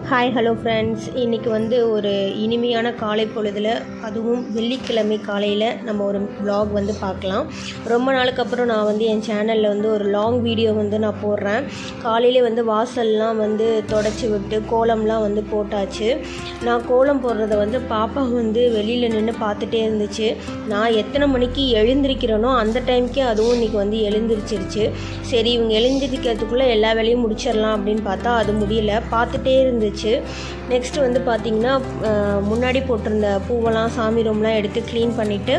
Hi hello friends, இன்றைக்கி வந்து ஒரு இனிமையான காலை பொழுதில், அதுவும் வெள்ளிக்கிழமை காலையில் நம்ம ஒரு vlog வந்து பார்க்கலாம். ரொம்ப நாளுக்கு அப்புறம் நான் வந்து என் சேனலில் வந்து ஒரு லாங் வீடியோ வந்து நான் போடுறேன். காலையிலே வந்து வாசல்லாம் வந்து தொடச்சி விட்டு கோலம்லாம் வந்து போட்டாச்சு. நான் கோலம் போடுறத வந்து பாப்பா வந்து வெளியில் நின்று பார்த்துட்டே இருந்துச்சு. நான் எத்தனை மணிக்கு எழுந்திருக்கிறேனோ அந்த டைமுக்கே அதுவும் இன்றைக்கி வந்து எழுந்திரிச்சிருச்சு. சரி, இவங்க எழுந்திரிக்கிறதுக்குள்ளே எல்லா வேலையும் முடிச்சிடலாம் அப்படின்னு பார்த்தா அது முடியல, பார்த்துட்டே இருந்துச்சு. நெக்ஸ்ட் வந்து பார்த்திங்கன்னா, முன்னாடி போட்டிருந்த பூவெல்லாம் சாமி ரூம்லாம் எடுத்து க்ளீன் பண்ணிவிட்டு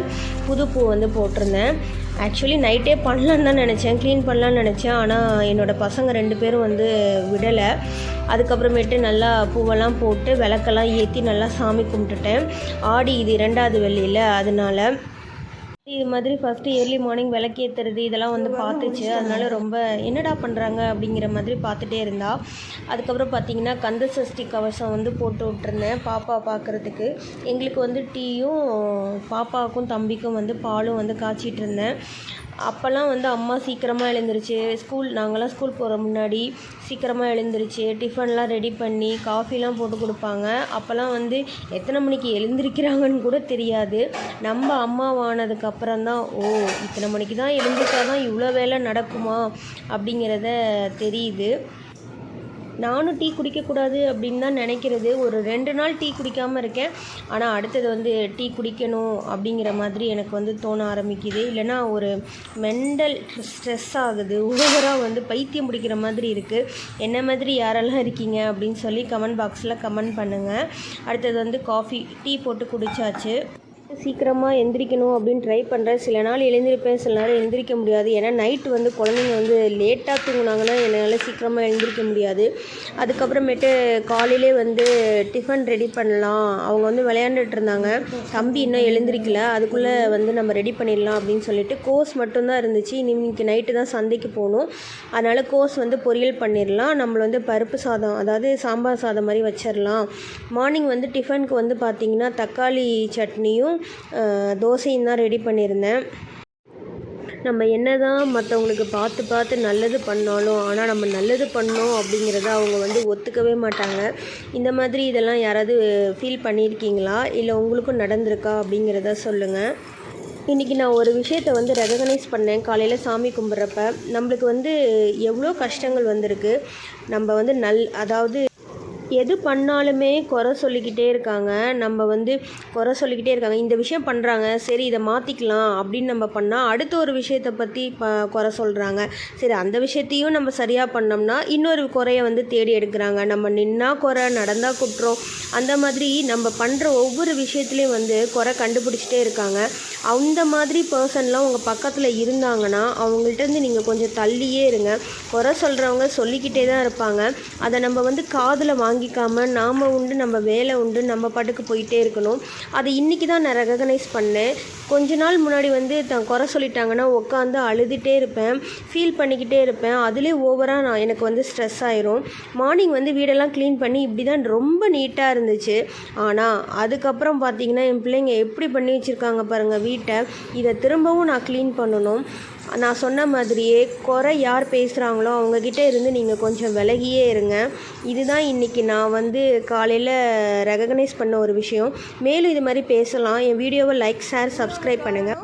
புது பூ வந்து போட்டிருந்தேன். ஆக்சுவலி நைட்டே பண்ணலான்னு தான் நினச்சேன், க்ளீன் பண்ணலான்னு நினச்சேன். ஆனால் என்னோடய பசங்க 2 பேரும் வந்து விடலை. அதுக்கப்புறமேட்டு நல்லா பூவெல்லாம் போட்டு விளக்கெல்லாம் ஏற்றி நல்லா சாமி கும்பிட்டுட்டேன். ஆடி இது 2வது வெள்ளியில், அதனால் இது மாதிரி ஃபஸ்ட்டு ஏர்லி மார்னிங் விளக்கேற்றுறது இதெல்லாம் வந்து பார்த்துச்சு. அதனால் ரொம்ப என்னடா பண்ணுறாங்க அப்படிங்கிற மாதிரி பார்த்துட்டே இருந்தா. அதுக்கப்புறம் பார்த்திங்கன்னா, கந்த சஷ்டி கவசம் வந்து போட்டு விட்டுருந்தேன் பாப்பா பார்க்குறதுக்கு. எங்களுக்கு வந்து டீயும் பாப்பாவுக்கும் தம்பிக்கும் வந்து பாலும் வந்து காய்ச்சிட்டு இருந்தேன். அப்போல்லாம் வந்து அம்மா சீக்கிரமாக எழுந்திருச்சு, நாங்கள்லாம் ஸ்கூல் போகிற முன்னாடி சீக்கிரமாக எழுந்திருச்சு டிஃபன்லாம் ரெடி பண்ணி காஃபிலாம் போட்டு கொடுப்பாங்க. அப்போல்லாம் வந்து எத்தனை மணிக்கு எழுந்திருக்கிறாங்கன்னு கூட தெரியாது. நம்ம அம்மாவானதுக்கப்புறம் தான், ஓ இத்தனை மணிக்கு தான் எழுந்திருச்சா தான் இவ்வளோ வேலை நடக்குமா அப்படிங்கிறத தெரியுது. நானும் டீ குடிக்கக்கூடாது அப்படின்னு தான் நினைக்கிறது. ஒரு 2 நாள் டீ குடிக்காமல் இருக்கேன். ஆனால் அடுத்தது வந்து டீ குடிக்கணும் அப்படிங்கிற மாதிரி எனக்கு வந்து தோண ஆரம்பிக்குது. இல்லைனா ஒரு மெண்டல் ஸ்ட்ரெஸ் ஆகுது, ஓவராக வந்து பைத்தியம் பிடிக்கிற மாதிரி இருக்குது. என்ன மாதிரி யாரெல்லாம் இருக்கீங்க அப்படின்னு சொல்லி கமெண்ட் பாக்ஸில் கமெண்ட் பண்ணுங்கள். அடுத்தது வந்து காஃபி டீ போட்டு குடித்தாச்சு. சீக்கிரமாக எந்திரிக்கணும் அப்படின்னு ட்ரை பண்ணுறேன். சில நாள் எழுந்திருப்பேன், சில நாள் எழுந்திரிக்க முடியாது. ஏன்னா நைட்டு வந்து குழந்தைங்க வந்து லேட்டாக தூங்கினாங்கன்னா என்னால் சீக்கிரமாக எழுந்திரிக்க முடியாது. அதுக்கப்புறமேட்டு காலையிலே வந்து டிஃபன் ரெடி பண்ணலாம். அவங்க வந்து விளையாண்டுட்டு இருந்தாங்க, தம்பி இன்னும் எழுந்திரிக்கல, அதுக்குள்ளே வந்து நம்ம ரெடி பண்ணிடலாம் அப்படின்னு சொல்லிட்டு கோஸ் மட்டும்தான் இருந்துச்சு. இன்னைக்கு நைட்டு தான் சந்தைக்கு போகணும். அதனால் கோஸ் வந்து பொரியல் பண்ணிடலாம். நம்மளை வந்து பருப்பு சாதம், அதாவது சாம்பார் சாதம் மாதிரி வச்சிடலாம். மார்னிங் வந்து டிஃபனுக்கு வந்து பார்த்திங்கன்னா தக்காளி சட்னியும் தோசையும் தான் ரெடி பண்ணியிருந்தேன். நம்ம என்ன தான் மற்றவங்களுக்கு பார்த்து நல்லது பண்ணாலும், ஆனால் நம்ம நல்லது பண்ணோம் அப்படிங்கிறத அவங்க வந்து ஒத்துக்கவே மாட்டாங்க. இந்த மாதிரி இதெல்லாம் யாராவது ஃபீல் பண்ணியிருக்கீங்களா, இல்லை உங்களுக்கும் நடந்திருக்கா அப்படிங்கிறத சொல்லுங்கள். இன்றைக்கி நான் ஒரு விஷயத்தை வந்து ரெகக்னைஸ் பண்ணேன். காலையில் சாமி கும்பிட்றப்ப நம்மளுக்கு வந்து எவ்வளோ கஷ்டங்கள் வந்திருக்கு. நம்ம வந்து அதாவது எது பண்ணாலுமே குறை சொல்லிக்கிட்டே இருக்காங்க. நம்ம வந்து குறை சொல்லிக்கிட்டே இருக்காங்க. இந்த விஷயம் பண்ணுறாங்க, சரி இதை மாற்றிக்கலாம் அப்படின்னு நம்ம பண்ணால் அடுத்த ஒரு விஷயத்தை பற்றி குறை சொல்கிறாங்க. சரி, அந்த விஷயத்தையும் நம்ம சரியாக பண்ணோம்னா இன்னொரு குறையை வந்து தேடி எடுக்கிறாங்க. நம்ம நின்னா குறை, நடந்தால் குற்றம், அந்த மாதிரி நம்ம பண்ணுற ஒவ்வொரு விஷயத்துலேயும் வந்து குறை கண்டுபிடிச்சிட்டே இருக்காங்க. அந்த மாதிரி பர்சன்லாம் உங்கள் பக்கத்தில் இருந்தாங்கன்னா அவங்கள்ட்டேருந்து நீங்கள் கொஞ்சம் தள்ளியே இருங்க. குறை சொல்கிறவங்க சொல்லிக்கிட்டே தான் இருப்பாங்க. அதை நம்ம வந்து காதில் வாங்கிக்காமல் நாம் உண்டு, நம்ம வேலை உண்டு, நம்ம பாட்டுக்கு போயிட்டே இருக்கணும். அதை இன்றைக்கி தான் நான் ரெகக்னைஸ் பண்ணேன். கொஞ்ச நாள் முன்னாடி வந்து குறை சொல்லிட்டாங்கன்னா உட்காந்து அழுதுகிட்டே இருப்பேன், ஃபீல் பண்ணிக்கிட்டே இருப்பேன். அதிலே ஓவராக எனக்கு வந்து ஸ்ட்ரெஸ் ஆயிரும். மார்னிங் வந்து வீடெல்லாம் க்ளீன் பண்ணி இப்படி தான் ரொம்ப நீட்டாக இருந்துச்சு. ஆனால் அதுக்கப்புறம் பார்த்திங்கன்னா என் பிள்ளைங்க எப்படி பண்ணி வச்சுருக்காங்க பாருங்கள் வீட்டை. இதை திரும்பவும் நான் க்ளீன் பண்ணணும். நான் சொன்ன மாதிரியே குறை யார் பேசுகிறாங்களோ அவங்கக்கிட்ட இருந்து நீங்கள் கொஞ்சம் விலகியே இருங்க. இதுதான் இன்றைக்கி நான் வந்து காலையில் ரெகக்னைஸ் பண்ண ஒரு விஷயம். மேலும் இது மாதிரி பேசலாம். என் வீடியோவை லைக், ஷேர், சப்ஸ்கிரைப் பண்ணுங்கள்.